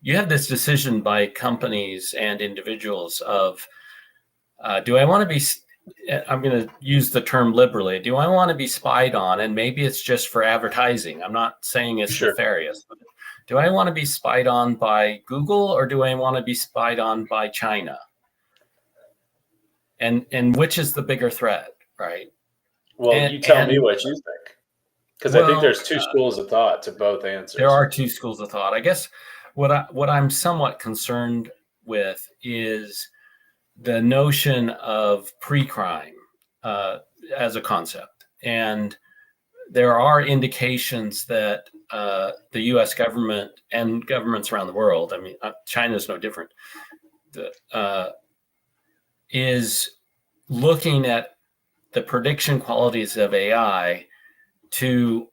you have this decision by companies and individuals of, do I want to be, I'm going to use the term liberally, do I want to be spied on? And maybe it's just for advertising. I'm not saying it's Sure. nefarious. But do I want to be spied on by Google, or do I want to be spied on by China? And which is the bigger threat, right? Well, you tell me what you think, because I think there's two schools of thought to both answers. There are two schools of thought. I guess what I'm somewhat concerned with is the notion of pre-crime as a concept. And there are indications that the U.S. government and governments around the world, I mean, China is no different, is looking at the prediction qualities of AI to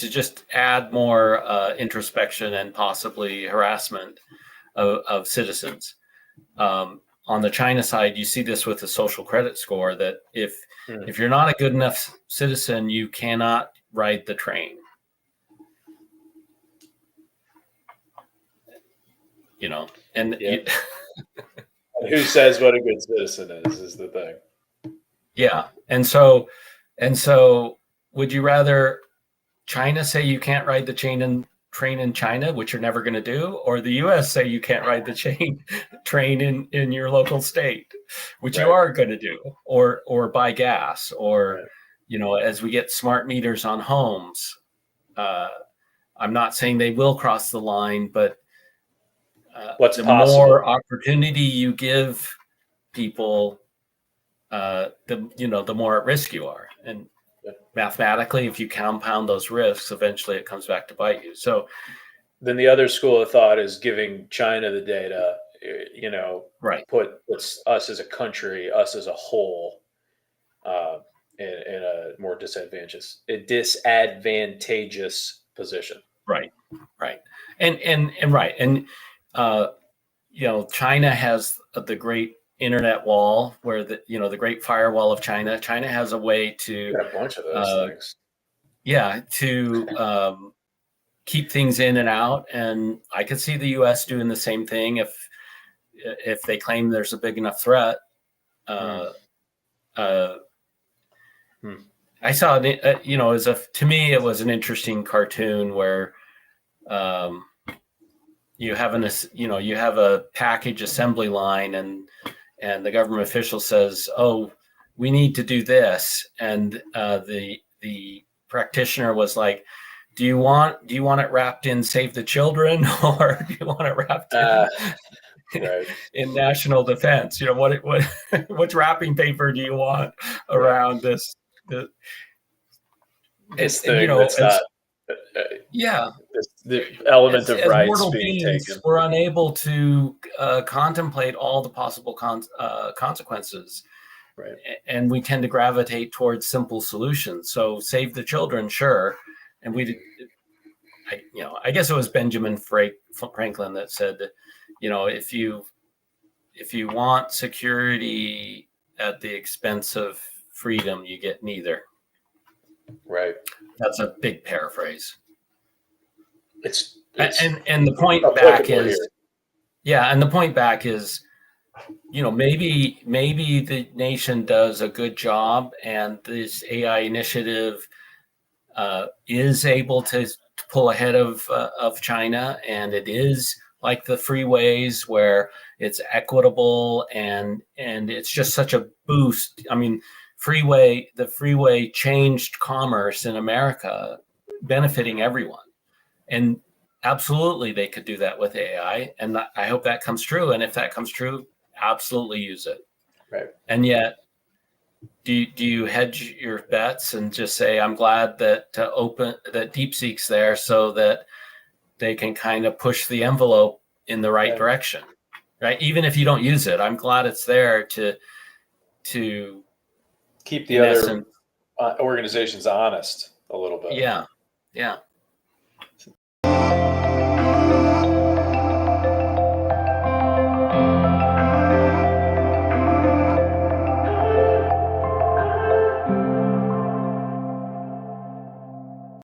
just add more introspection and possibly harassment of citizens. On the China side, you see this with the social credit score, that if you're not a good enough citizen, you cannot ride the train. And who says what a good citizen is the thing. Yeah. And so would you rather China say you can't ride the train in China, which you're never going to do, or the US say you can't ride the train in your local state, which you are going to do, or buy gas, or, as we get smart meters on homes, I'm not saying they will cross the line, but what's the possible? more opportunity you give people, the more at risk you are. And mathematically, if you compound those risks, eventually it comes back to bite you. So then the other school of thought is giving China the data, puts us as a country, us as a whole, in a more disadvantageous position. Right. And China has the great internet wall, where the great firewall of China. China has a way to a bunch of those things. Yeah, to keep things in and out, and I could see the U.S. doing the same thing if they claim there's a big enough threat. I saw to me it was an interesting cartoon where you have a package assembly line, and the government official says, "Oh, we need to do this," and the practitioner was like, "Do you want it wrapped in Save the Children, or do you want it wrapped in national defense? Which wrapping paper do you want around this?" This thing that's not. The element of rights being taken. We're unable to contemplate all the possible consequences, and we tend to gravitate towards simple solutions. So save the children, sure, and I guess it was Benjamin Franklin that said that, if you want security at the expense of freedom, you get neither. Right. That's a big paraphrase. It's and the point back is, and the point back is, maybe the nation does a good job, and this AI initiative is able to pull ahead of China, and it is like the freeways where it's equitable and it's just such a boost. I mean, the freeway changed commerce in America, benefiting everyone. And absolutely, they could do that with AI. And I hope that comes true. And if that comes true, absolutely use it. Right. And yet, do you hedge your bets and just say, I'm glad that DeepSeek's there so that they can kind of push the envelope in the right direction, right? Even if you don't use it, I'm glad it's there to keep the other organizations honest a little bit. Yeah.